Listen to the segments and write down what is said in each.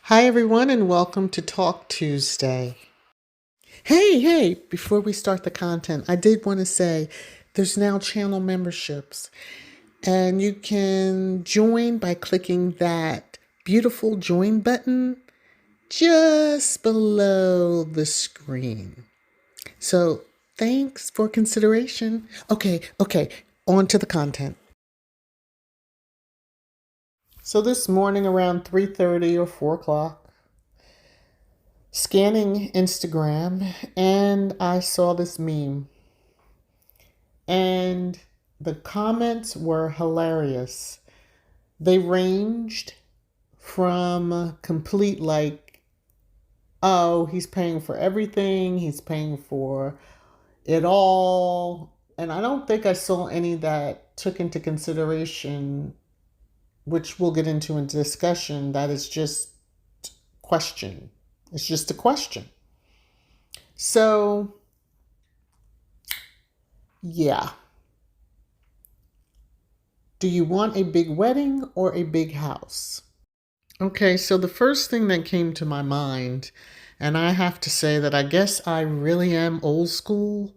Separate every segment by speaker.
Speaker 1: Hi, everyone, and welcome to Talk Tuesday. Hey, before we start the content, I did want to say there's now channel memberships, and you can join by clicking that beautiful join button just below the screen. So, thanks for consideration. Okay, on to the content. So this morning around 3:30 or 4 o'clock, scanning Instagram, and I saw this meme. And the comments were hilarious. They ranged from complete oh, he's paying for everything, he's paying for it all. And I don't think I saw any that took into consideration, which we'll get into in discussion, that is just question. It's just a question. So, yeah. Do you want a big wedding or a big house? Okay, so the first thing that came to my mind, and I have to say that I guess I really am old school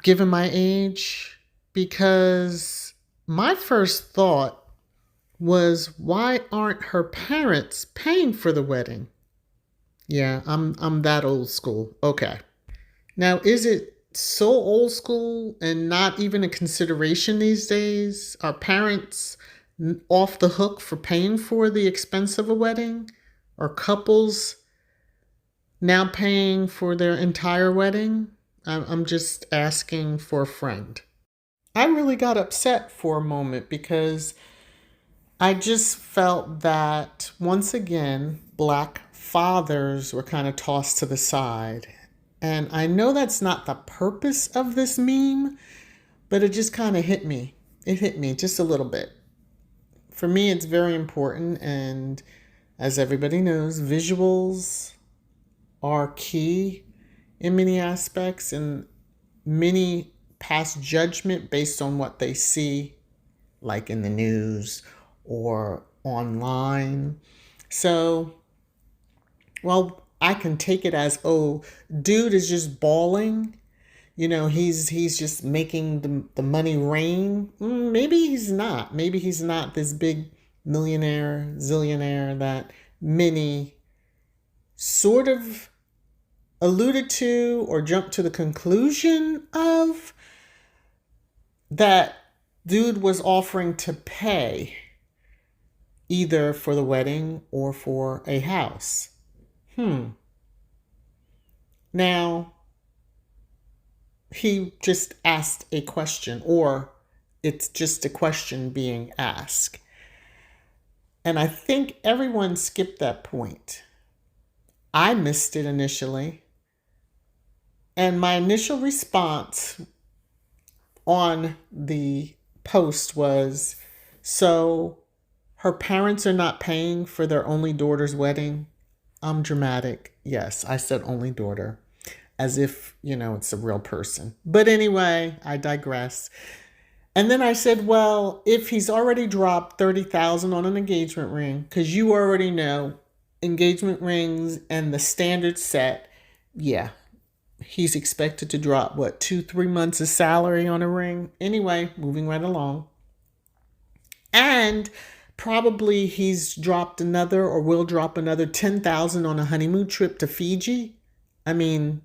Speaker 1: given my age, because my first thought was, why aren't her parents paying for the wedding? Yeah, I'm that old school. Okay. Now, is it so old school and not even a consideration these days? Are parents off the hook for paying for the expense of a wedding? Are couples now paying for their entire wedding? I'm just asking for a friend. I really got upset for a moment because I just felt that once again, Black fathers were kind of tossed to the side. And I know that's not the purpose of this meme, but it just kind of hit me. It hit me just a little bit. For me, it's very important. And as everybody knows, visuals are key in many aspects, and many pass judgment based on what they see, like in the news or online. So, well, I can take it as, oh, dude is just bawling. He's just making the money rain. Maybe he's not. Maybe he's not this big millionaire, zillionaire that many sort of alluded to or jumped to the conclusion of, that dude was offering to pay either for the wedding or for a house. Now, he just asked a question, or it's just a question being asked. And I think everyone skipped that point. I missed it initially. And my initial response on the post was, so her parents are not paying for their only daughter's wedding? I'm dramatic. Yes, I said only daughter, as if, it's a real person. But anyway, I digress. And then I said, well, if he's already dropped $30,000 on an engagement ring, because you already know engagement rings and the standard set, yeah, he's expected to drop, 2-3 months of salary on a ring? Anyway, moving right along. And probably he's dropped another, or will drop another, $10,000 on a honeymoon trip to Fiji. I mean,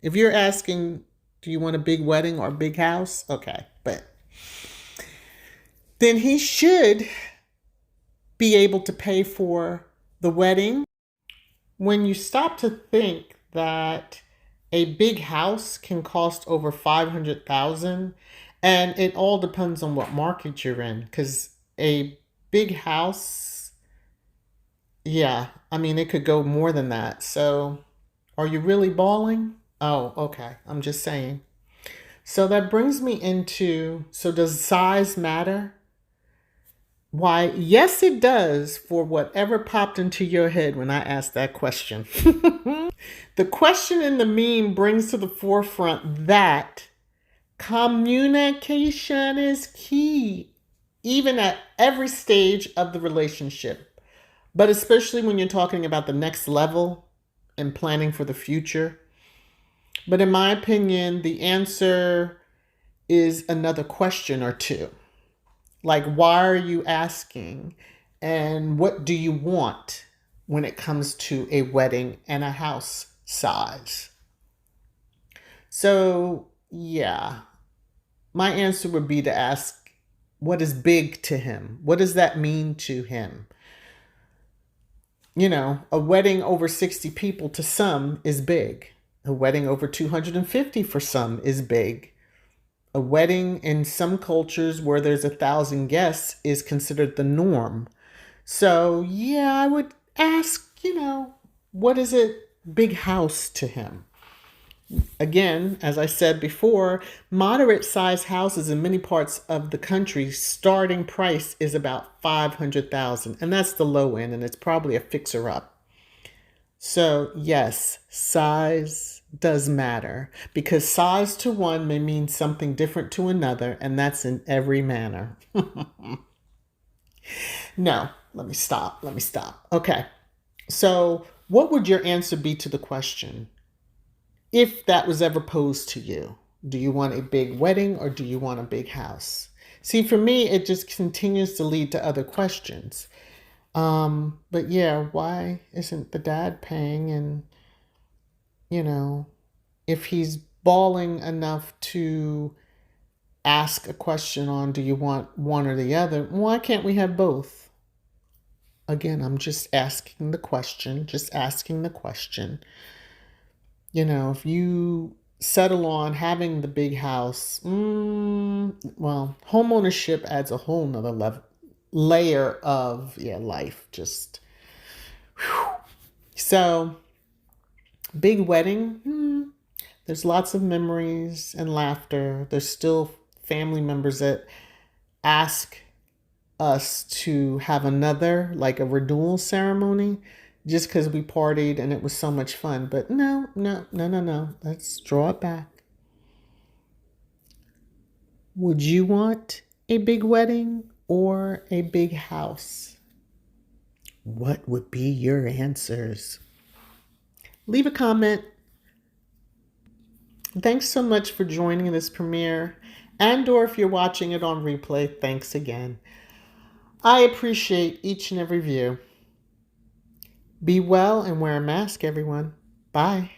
Speaker 1: if you're asking, do you want a big wedding or a big house? Okay, but then he should be able to pay for the wedding. When you stop to think that a big house can cost over $500,000, and it all depends on what market you're in, because a big house, yeah, I mean, it could go more than that. So are you really balling? Oh, okay. I'm just saying. So that brings me into, so does size matter? Why, yes, it does, for whatever popped into your head when I asked that question. The question in the meme brings to the forefront that communication is key, even at every stage of the relationship. But especially when you're talking about the next level and planning for the future. But in my opinion, the answer is another question or two. Like, why are you asking? And what do you want when it comes to a wedding and a house size? So, yeah, my answer would be to ask, what is big to him? What does that mean to him? You know, a wedding over 60 people to some is big. A wedding over 250 for some is big. A wedding in some cultures where there's 1,000 guests is considered the norm. So, yeah, I would ask, what is a big house to him? Again, as I said before, moderate sized houses in many parts of the country, starting price is about 500,000, and that's the low end, and it's probably a fixer up. So, yes, size does matter, because size to one may mean something different to another, and that's in every manner. No, let me stop. Okay. So, what would your answer be to the question? If that was ever posed to you, do you want a big wedding or do you want a big house? See, for me, it just continues to lead to other questions. But yeah, why isn't the dad paying? And, if he's balling enough to ask a question on, do you want one or the other? Why can't we have both? Again, I'm just asking the question. If you settle on having the big house, well, home ownership adds a whole nother layer of life. Just whew. So, big wedding. There's lots of memories and laughter. There's still family members that ask us to have another, like a renewal ceremony, just because we partied and it was so much fun. But no. Let's draw it back. Would you want a big wedding or a big house? What would be your answers? Leave a comment. Thanks so much for joining this premiere. And/or if you're watching it on replay, thanks again. I appreciate each and every view. Be well and wear a mask, everyone. Bye.